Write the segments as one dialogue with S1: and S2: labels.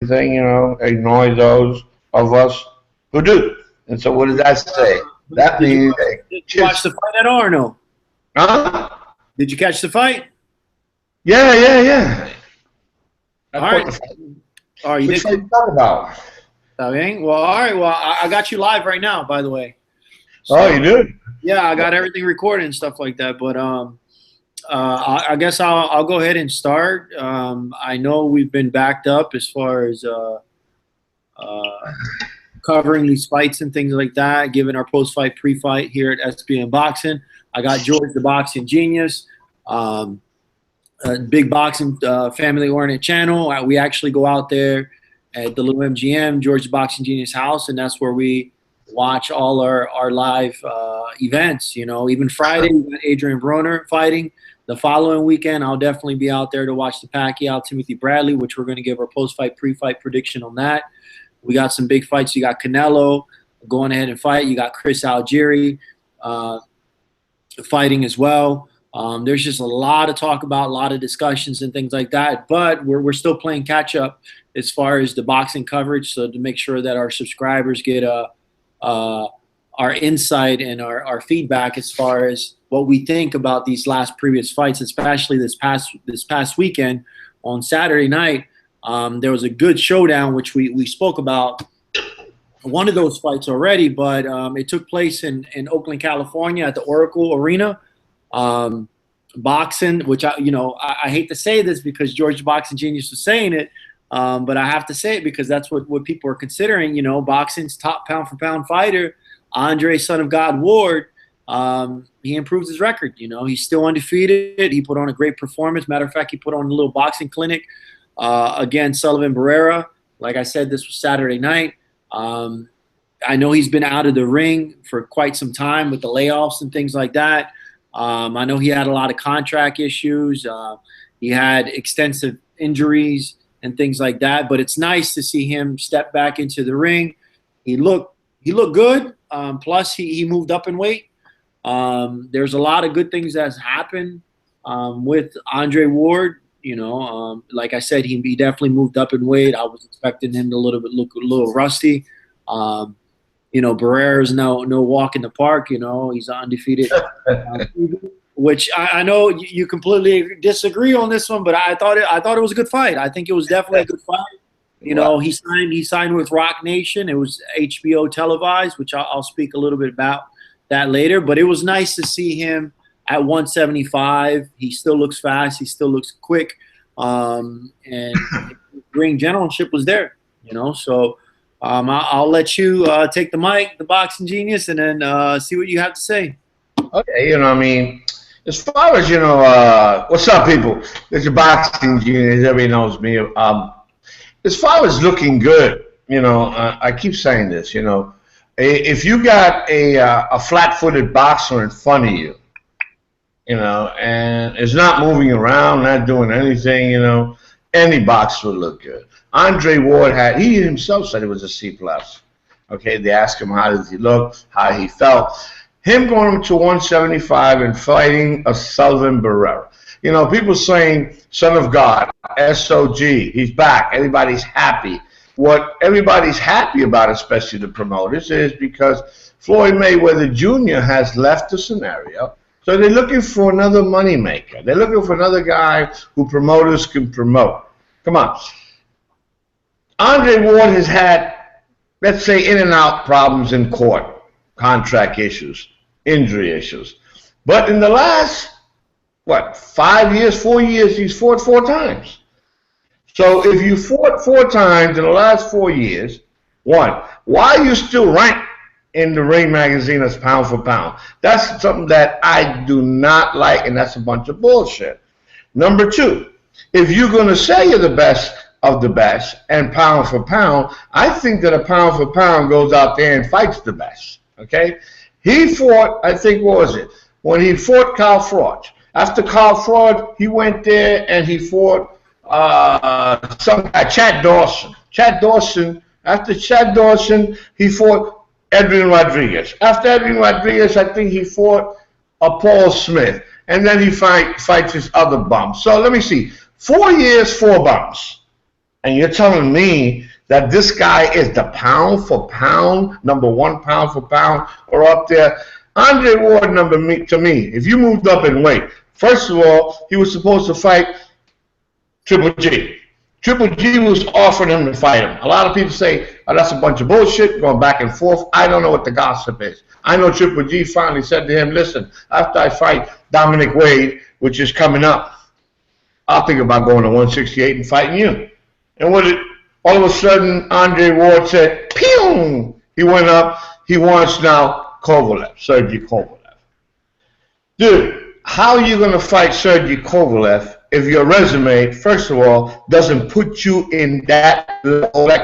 S1: everything, ignore those of us who do. And so what does that say? That means
S2: did you watch the fight at all or no?
S1: Huh?
S2: Did you catch the fight?
S1: Yeah.
S2: All right. All right, you
S1: Which
S2: did.
S1: fight talk about?
S2: Okay. Well, all right. Well, I got you live right now, by the way. So,
S1: Oh, you do?
S2: yeah, I got everything recorded and stuff like that. But I guess I'll go ahead and start. I know we've been backed up as far as covering these fights and things like that, giving our post-fight, pre-fight here at SBM Boxing. I got George the Boxing Genius, a big boxing family-oriented channel. We actually go out there at the little MGM, George the Boxing Genius house, and that's where we watch all our live events. Even Friday, we got Adrian Broner fighting. The following weekend, I'll definitely be out there to watch the Pacquiao Timothy Bradley, which we're going to give our post-fight, pre-fight prediction on that. We got some big fights. You got Canelo going ahead and fight. You got Chris Algieri fighting as well. There's just a lot to talk about, a lot of discussions and things like that. But we're still playing catch up as far as the boxing coverage. So to make sure that our subscribers get our insight and our feedback as far as what we think about these previous fights, especially this past weekend on Saturday night. There was a good showdown, which we spoke about one of those fights already, but it took place in Oakland, California at the Oracle Arena. Boxing, which I hate to say this because George the Boxing Genius was saying it, but I have to say it because that's what people are considering. Boxing's top pound-for-pound fighter, Andre Son of God Ward, he improves his record. He's still undefeated. He put on a great performance. Matter of fact, he put on a little boxing clinic against Sullivan Barrera. Like I said, this was Saturday night. I know he's been out of the ring for quite some time with the layoffs and things like that. I know he had a lot of contract issues. He had extensive injuries and things like that. But it's nice to see him step back into the ring. He looked good. Plus, he moved up in weight. There's a lot of good things that's happened with Andre Ward. Like I said, he definitely moved up in weight. I was expecting him to look a little rusty. Barrera's no walk in the park. He's undefeated, which I know you completely disagree on this one, but I thought it was a good fight. I think it was definitely a good fight. He signed with Rock Nation. It was HBO televised, which I'll speak a little bit about that later. But it was nice to see him at 175. He still looks fast. He still looks quick. And ring generalship was there. So. I'll let you take the mic, the Boxing Genius, and then see what you have to say.
S1: Okay, as far as, what's up, people? It's your Boxing Genius. Everybody knows me. As far as looking good, I keep saying this, if you got a flat-footed boxer in front of you, and is not moving around, not doing anything, any boxer would look good. Andre Ward he himself said it was a C+. Okay, they asked him how does he look, how he felt. Him going up to 175 and fighting a Sullivan Barrera. People saying Son of God, SOG, he's back, everybody's happy. What everybody's happy about, especially the promoters, is because Floyd Mayweather Jr. has left the scenario. So they're looking for another moneymaker. They're looking for another guy who promoters can promote. Come on. Andre Ward has had, let's say, in and out problems in court, contract issues, injury issues. But in the last, 5 years, 4 years, he's fought 4 times. So if you fought 4 times in the last 4 years, why are you still ranked in the Ring magazine as pound for pound? That's something that I do not like, and that's a bunch of bullshit. Number 2, if you're going to say you're the best of the best and pound for pound, I think that a pound for pound goes out there and fights the best. Okay? He fought, I think, what was it? When he fought Carl Fraud. After Carl Fraud, he went there and he fought some guy, Chad Dawson. After Chad Dawson, he fought Edwin Rodriguez. After Edwin Rodriguez, I think he fought Paul Smith. And then he fights his other bums. So let me see. 4 years, 4 bums. And you're telling me that this guy is the pound for pound, #1 pound for pound, or up there? Andre Ward, to me, if you moved up in weight, first of all, he was supposed to fight Triple G. Triple G was offering him to fight him. A lot of people say, oh, that's a bunch of bullshit, going back and forth. I don't know what the gossip is. I know Triple G finally said to him, listen, after I fight Dominic Wade, which is coming up, I'll think about going to 168 and fighting you. And all of a sudden, Andre Ward said, pew! He went up. He wants now Kovalev, Sergey Kovalev. Dude, how are you going to fight Sergey Kovalev if your resume, first of all, doesn't put you in that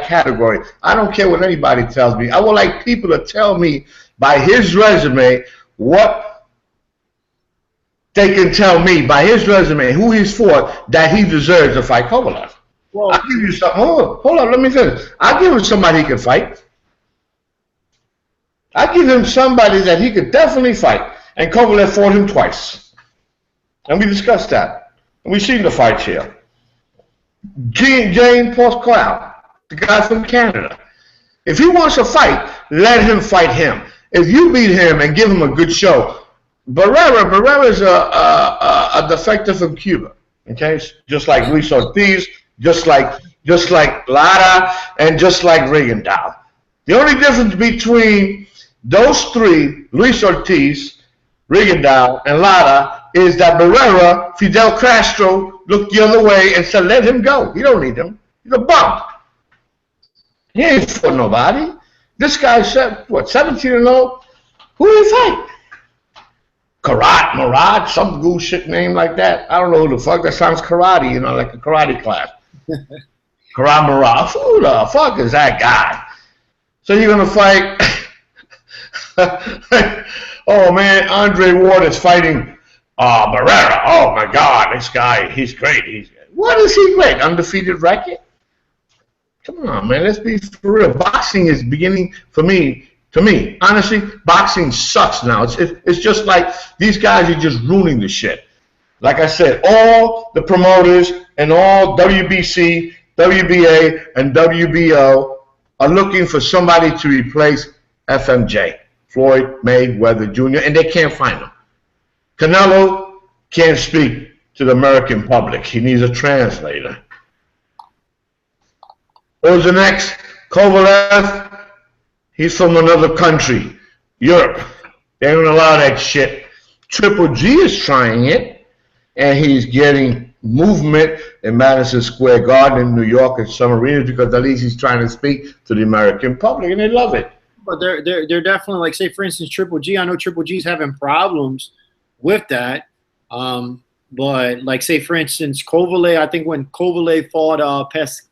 S1: category? I don't care what anybody tells me. I would like people to tell me by his resume what they can tell me by his resume who he's fought that he deserves to fight Kovalev. Well, I'll give you something. Hold on, let me finish. I'll give him somebody he can fight. I'll give him somebody that he could definitely fight. And Kovalev fought him twice. And we discussed that. And we've seen the fights here. Jane Pascal, the guy from Canada. If he wants to fight, let him fight him. If you beat him and give him a good show, Barrera is a defector from Cuba. Okay? Just like Luis Ortiz, just like Lara, and just like Rigondeaux. The only difference between those three, Luis Ortiz, Rigondeaux, and Lara, is that Barrera, Fidel Castro, looked the other way and said, let him go. You don't need him. He's a bum. He ain't for nobody. This guy said, what, 17-0? Who did he fight? Murad, some bullshit name like that. I don't know who the fuck. That sounds karate, you know, like a karate class. Karam Murad. Who the fuck is that guy? So you're going to fight... Oh, man, Andre Ward is fighting Barrera. Oh, my God, this guy, he's great. What is he great? Undefeated record? Come on, man, let's be for real. Boxing is beginning, to me, honestly, boxing sucks now. It's just like these guys are just ruining the shit. Like I said, all the promoters and all WBC, WBA, and WBO are looking for somebody to replace FMJ, Floyd Mayweather Jr., and they can't find him. Canelo can't speak to the American public. He needs a translator. Who's the next? Kovalev. He's from another country, Europe. They don't allow that shit. Triple G is trying it, and he's getting movement in Madison Square Garden in New York and some arenas because at least he's trying to speak to the American public, and they love it.
S2: But they're definitely, like, say, for instance, Triple G. I know Triple G's having problems with that. But, like, say, for instance, Kovalev, I think when Kovalev fought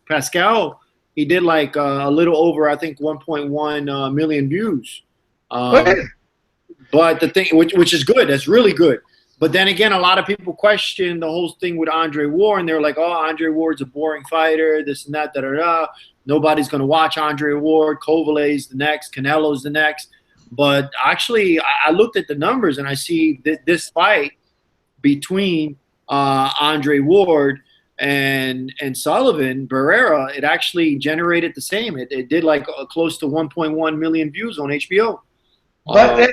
S2: Pascal, he did, like, a little over, I think, 1.1 million views. But the thing, which is good. That's really good. But then again, a lot of people question the whole thing with Andre Ward, and they're like, oh, Andre Ward's a boring fighter, this and that, da-da-da. Nobody's going to watch Andre Ward. Kovalev's the next. Canelo's the next. But actually, I looked at the numbers, and I see that this fight between Andre Ward and Sullivan Barrera, it actually generated the same. It did like close to 1.1 million views on HBO.
S1: But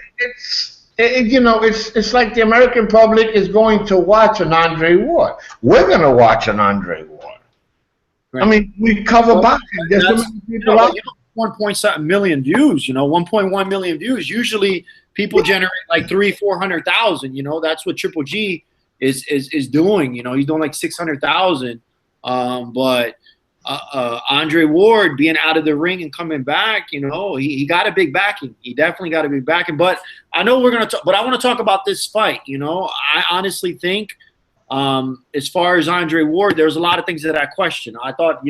S1: it's like the American public is going to watch an Andre Ward. We're going to watch an Andre Ward. Right. I mean, we cover boxing. There's so many people out.
S2: 1.7 million views. 1.1 million views. Usually, people generate like 300,000-400,000. That's what Triple G is doing. He's doing like 600,000. But Andre Ward being out of the ring and coming back, he got a big backing. He definitely got a big backing. But I know we're gonna talk. But I want to talk about this fight. I honestly think, as far as Andre Ward, there's a lot of things that I question. I thought,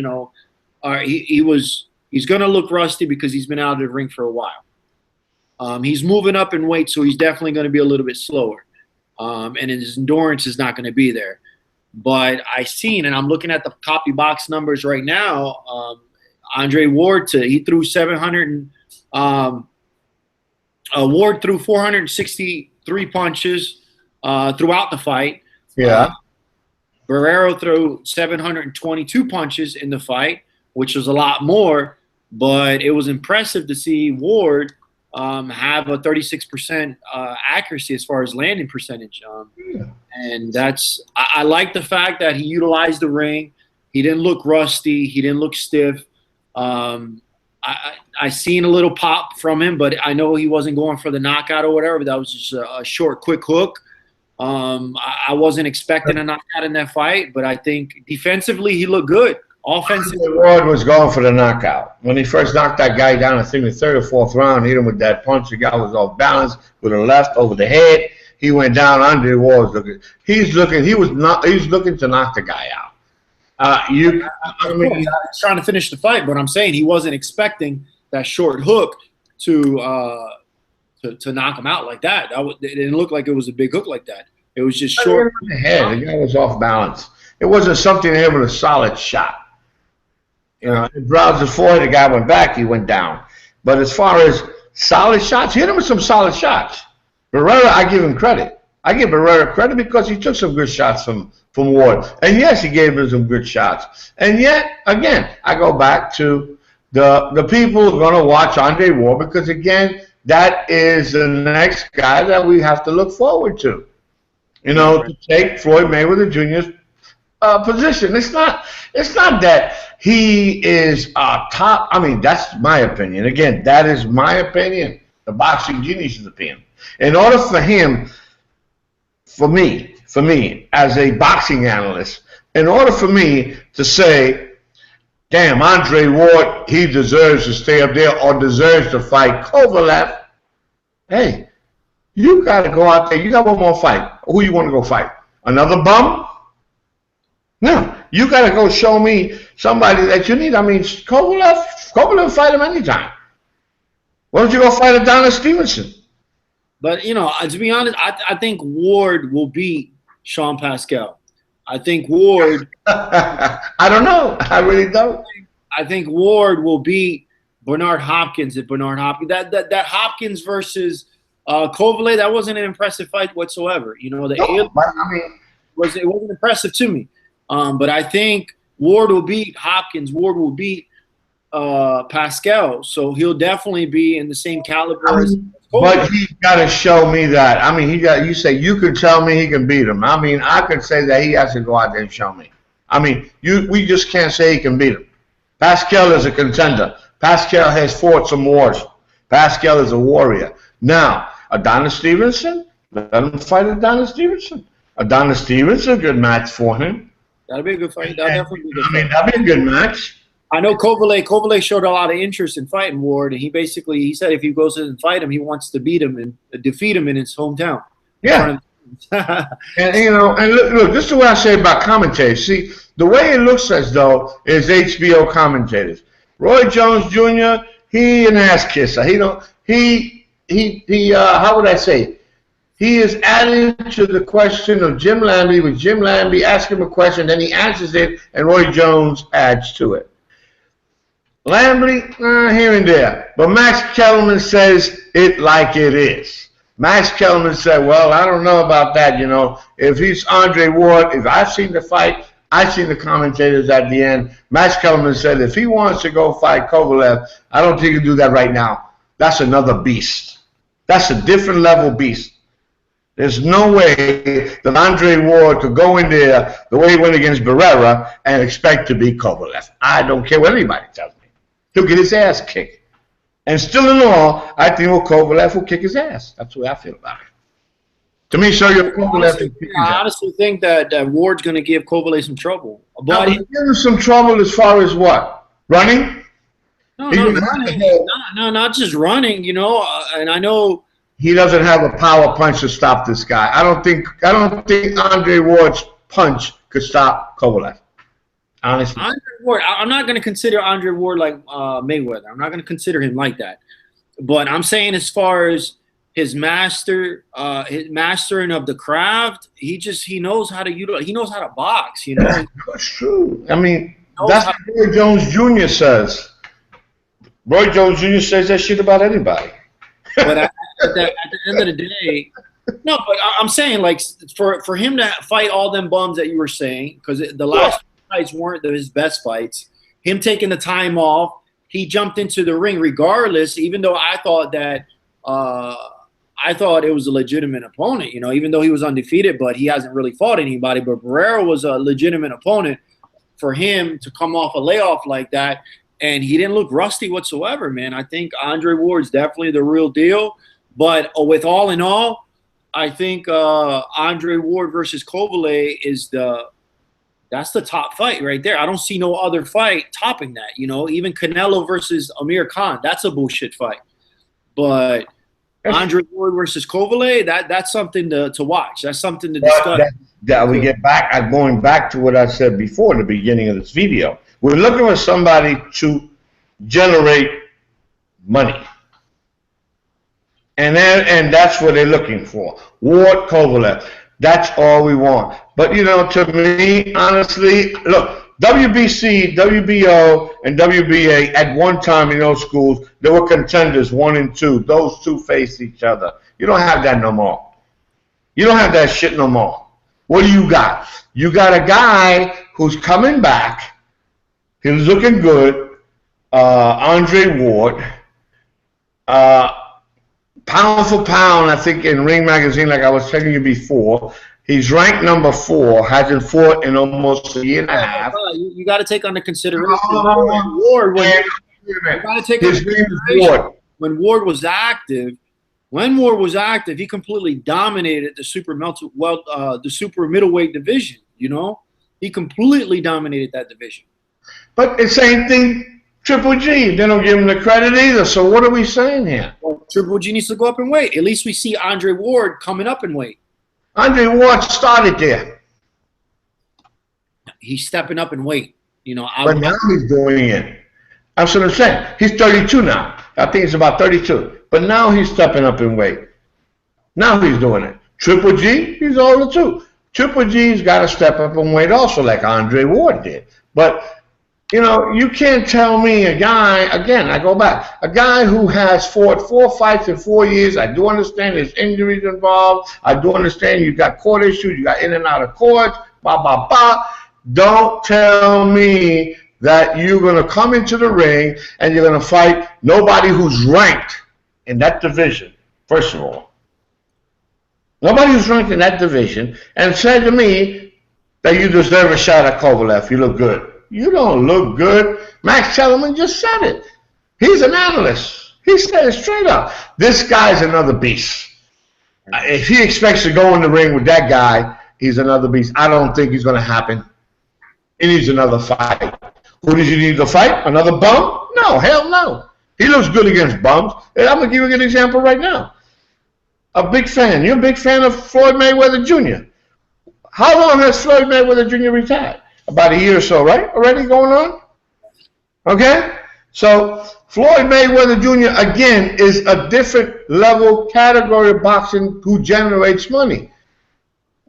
S2: he's gonna look rusty because he's been out of the ring for a while. He's moving up in weight, so he's definitely going to be a little bit slower. And his endurance is not going to be there. But and I'm looking at the copy box numbers right now. Andre Ward, he threw 700 Ward threw 463 punches throughout the fight.
S1: Yeah.
S2: Barrera threw 722 punches in the fight, which was a lot more, but it was impressive to see Ward have a 36% accuracy as far as landing percentage. And I like the fact that he utilized the ring. He didn't look rusty. He didn't look stiff. I seen a little pop from him, but I know he wasn't going for the knockout or whatever. But that was just a short, quick hook. I wasn't expecting a knockout in that fight, but I think defensively he looked good. Offensively,
S1: Ward was going for the knockout. When he first knocked that guy down, I think the third or fourth round, hit him with that punch. The guy was off balance with a left over the head. He went down. Andre Ward was looking. He was looking to knock the guy out. He
S2: was trying to finish the fight, but I'm saying he wasn't expecting that short hook to knock him out like that. It didn't look like it was a big hook like that. It was just short.
S1: The head. The guy was off balance. It wasn't something there with a solid shot. You know, it browsed the forehead. The guy went back. He went down. But as far as solid shots, he hit him with some solid shots. Barrera, I give him credit. I give Barrera credit because he took some good shots from Ward. And yes, he gave him some good shots. And yet, again, I go back to the people who are going to watch Andre Ward because, again, that is the next guy that we have to look forward to. You know, to take Floyd Mayweather Jr.'s position. It's not that he is top. I mean, that's my opinion. Again, that is my opinion. The boxing genius's opinion. In order for him, for me, as a boxing analyst, in order for me to say, damn, Andre Ward, he deserves to stay up there or deserves to fight Kovalev, hey, you got to go out there. You got one more fight. Who you want to go fight? Another bum? No. You got to go show me somebody that you need. I mean, Kovalev fight him anytime. Why don't you go fight Adonis Stevenson?
S2: But, you know, to be honest, I think Ward will beat Sean Pascal. I think Ward –
S1: I don't know. I really don't.
S2: I think Ward will beat Bernard Hopkins if Bernard Hopkins – that Hopkins versus Kovalev, that wasn't an impressive fight whatsoever. You know, it wasn't impressive to me. But I think Ward will beat Hopkins. Ward will beat Pascal. So he'll definitely be in the same caliber as Kovalev.
S1: But he's got to show me that. I mean, you say you could tell me he can beat him. I mean, I could say that he has to go out there and show me. I mean, we just can't say he can beat him. Pascal is a contender. Pascal has fought some wars. Pascal is a warrior. Now, Adonis Stevenson, let him fight Adonis Stevenson. Adonis Stevenson, a good match for him.
S2: That'll be a good fight. That'll definitely be a good fight.
S1: I mean, that'll be a good match.
S2: I know Kovalev showed a lot of interest in fighting Ward, and he said if he goes in and fight him, he wants to beat him and defeat him in his hometown.
S1: Yeah. And you know, and look, this is what I say about commentators. See, the way it looks as though is HBO commentators. Roy Jones Jr., he an ass kisser. How would I say? He is adding to the question of Jim Lambie with Jim Lambie asking him a question, then he answers it, and Roy Jones adds to it. Lambie, here and there. But Max Kellerman says it like it is. Max Kellerman said, well, I don't know about that, you know. If he's Andre Ward, if I've seen the fight, I've seen the commentators at the end. Max Kellerman said if he wants to go fight Kovalev, I don't think he can do that right now. That's another beast. That's a different level beast. There's no way that Andre Ward could go in there the way he went against Barrera and expect to beat Kovalev. I don't care what anybody tells me. He'll get his ass kicked. And still in all, I think Kovalev will kick his ass. That's the way I feel about it. To me, Kovalev.
S2: I honestly think that Ward's going to give Kovalev some trouble.
S1: But he's giving some trouble as far as what? Running?
S2: No, not just running, you know. And I know
S1: he doesn't have a power punch to stop this guy. I don't think Andre Ward's punch could stop Kovalev. Honestly,
S2: Andre Ward, I'm not going to consider Andre Ward like Mayweather. I'm not going to consider him like that. But I'm saying as far as his mastering of the craft, he knows how to utilize. He knows how to box. You know,
S1: that's true. I mean, that's what Roy Jones Jr. says. Roy Jones Jr. says that shit about anybody.
S2: But at the end of the day, No, but I'm saying, like, for him to fight all them bums that you were saying, because the last fights weren't his best fights. Him taking the time off, he jumped into the ring regardless. Even though I thought that, I thought it was a legitimate opponent. Even though he was undefeated, but he hasn't really fought anybody. But Barrera was a legitimate opponent. For him to come off a layoff like that, and he didn't look rusty whatsoever, man. I think Andre Ward's definitely the real deal. But with all in all, I think Andre Ward versus Kovalev that's the top fight right there. I don't see no other fight topping that. Even Canelo versus Amir Khan, that's a bullshit fight. But Andre Ward versus Kovalev, that's something to watch. That's something to discuss.
S1: We get back. I'm going back to what I said before in the beginning of this video. We're looking for somebody to generate money, and that's what they're looking for. Ward, Kovalev. That's all we want. But to me, honestly, look, WBC, WBO, and WBA at one time in those schools, there were contenders 1 and 2. Those two faced each other. You don't have that no more. You don't have that shit no more. What do you got? You got a guy who's coming back. He's looking good. Andre Ward. Pound for pound, I think in Ring Magazine, like I was telling you before, he's ranked number 4. Hasn't fought in almost a year and a half.
S2: You got to take under consideration Ward. When Ward was active. When Ward was active, he completely dominated the super middleweight division. He completely dominated that division.
S1: But the same thing, Triple G. They don't give him the credit either. So what are we saying here?
S2: Well, Triple G needs to go up in weight. At least we see Andre Ward coming up in weight.
S1: Andre Ward started there.
S2: He's stepping up in weight.
S1: But now he's doing it. That's what I'm saying. He's 32 now. I think it's about 32. But now he's stepping up in weight. Now he's doing it. Triple G, he's older too. Triple G's got to step up in weight also, like Andre Ward did. But, you can't tell me a guy, again, I go back, a guy who has fought 4 fights in 4 years. I do understand there's injuries involved. I do understand you've got court issues. You got in and out of court, blah, blah, blah. Don't tell me that you're going to come into the ring and you're going to fight nobody who's ranked in that division, first of all. Nobody who's ranked in that division, and said to me that you deserve a shot at Kovalev. You look good. You don't look good. Max Kellerman just said it. He's an analyst. He said it straight up. This guy's another beast. If he expects to go in the ring with that guy, he's another beast. I don't think it's going to happen. He needs another fight. Who does he need to fight? Another bum? No, hell no. He looks good against bums. And I'm going to give you a good example right now. A big fan. You're a big fan of Floyd Mayweather Jr. How long has Floyd Mayweather Jr. retired? About a year or so, right? Already going on? Okay? So Floyd Mayweather Jr., again, is a different level category of boxing who generates money.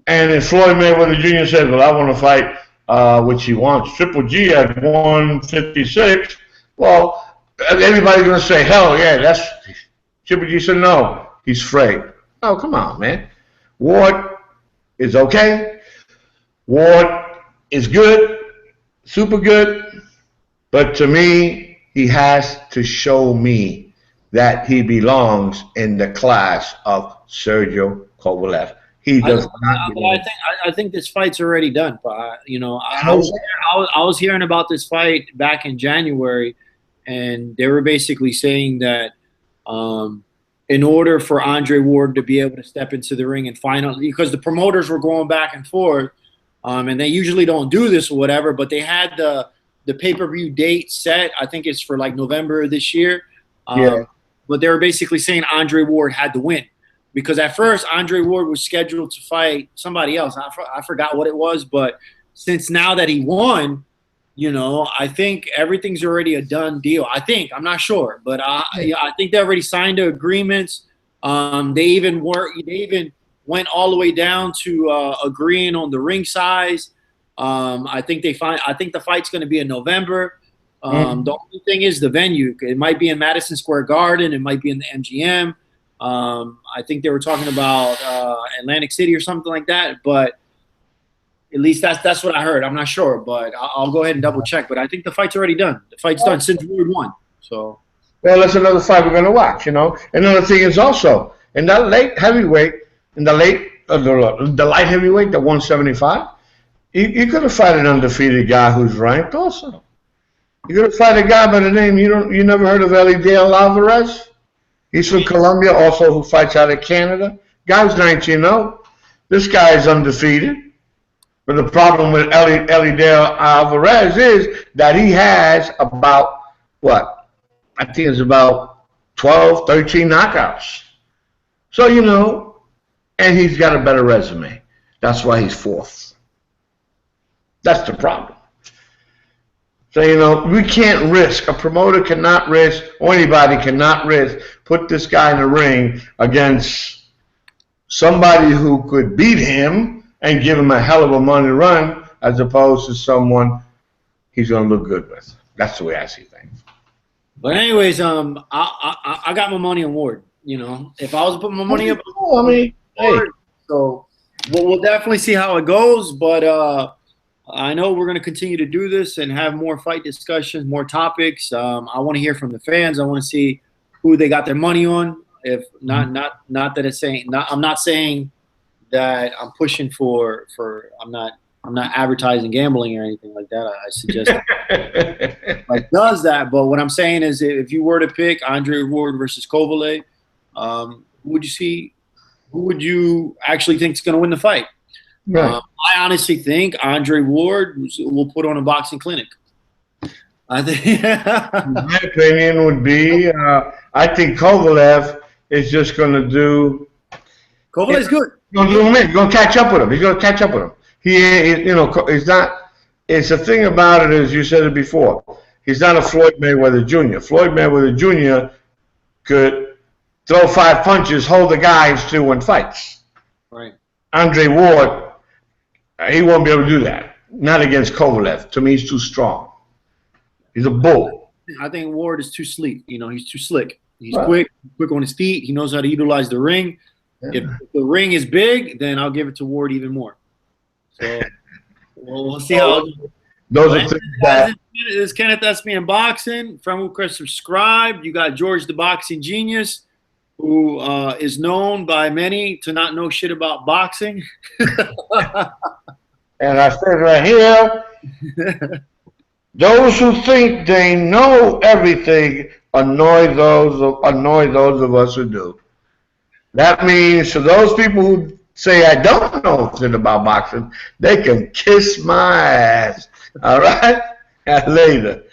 S1: And if Floyd Mayweather Jr. says, well, I want to fight, which he wants, Triple G at 156, well, everybody's going to say, hell yeah, that's Triple G said no. He's afraid. Oh, come on, man. Ward is okay. Ward is good, super good. But to me, he has to show me that he belongs in the class of Sergey Kovalev. He does not.
S2: I think this fight's already done. But I was hearing about this fight back in January, and they were basically saying that in order for Andre Ward to be able to step into the ring and finally, because the promoters were going back and forth, and they usually don't do this or whatever, but they had the pay-per-view date set. I think it's for like November of this year. But they were basically saying Andre Ward had to win. Because at first, Andre Ward was scheduled to fight somebody else. I forgot what it was. But since now that he won, I think everything's already a done deal. I think. I'm not sure. But I think they already signed the agreements. They even went all the way down to agreeing on the ring size. I think the fight's going to be in November. The only thing is the venue. It might be in Madison Square Garden. It might be in the MGM. I think they were talking about Atlantic City or something like that. But at least that's what I heard. I'm not sure, but I'll go ahead and double check. But I think the fight's already done. The fight's done since Ward won. So.
S1: Well, that's another fight we're going to watch, you know. Another thing is also, in that late heavyweight, in the light heavyweight, the 175, you could have fought an undefeated guy who's ranked also. You could have fought a guy by the name, you never heard of Dale Alvarez? He's from Colombia, also who fights out of Canada. Guy's 19-0. This guy is undefeated. But the problem with Dale Alvarez is that he has about, what? I think it's about 12, 13 knockouts. So, you know, and he's got a better resume. That's why he's fourth. That's the problem. So, you know, we can't risk, a promoter cannot risk, or anybody cannot risk, put this guy in the ring against somebody who could beat him and give him a hell of a money run, as opposed to someone he's going to look good with. That's the way I see things.
S2: But anyways, I got my money on Ward. You know, if I was to put my money up,
S1: Ward,
S2: so we'll definitely see how it goes. But I know we're going to continue to do this and have more fight discussions, more topics. I want to hear from the fans. I want to see who they got their money on. If not that it's saying, I'm not saying that I'm pushing for I'm not advertising gambling or anything like that. I suggest like does that. But what I'm saying is, if you were to pick Andre Ward versus Kovalev, who would you actually think is going to win the fight?
S1: Right.
S2: I honestly think Andre Ward will put on a boxing clinic. I think.
S1: My opinion would be, I think Kovalev is just going to do.
S2: Kovalev's good.
S1: He's going to catch up with him. He's going to catch up with him. He's not. It's the thing about it is, you said it before. He's not a Floyd Mayweather Jr. Floyd Mayweather Jr. could throw 5 punches, hold the guy, and still win fights.
S2: Right.
S1: Andre Ward, he won't be able to do that. Not against Kovalev. To me, he's too strong. He's a bull.
S2: I think Ward is too sleek. You know, he's too slick. He's quick on his feet. He knows how to utilize the ring. Yeah. If the ring is big, then I'll give it to Ward even more. So we'll see how.
S1: Those are things that.
S2: This is Kenneth SBM Boxing. Friend request subscribe. You got George the Boxing Genius, who is known by many to not know shit about boxing.
S1: And I said right here, those who think they know everything annoy those of us who do. That means to those people who say I don't know anything about boxing, they can kiss my ass. All right? And later.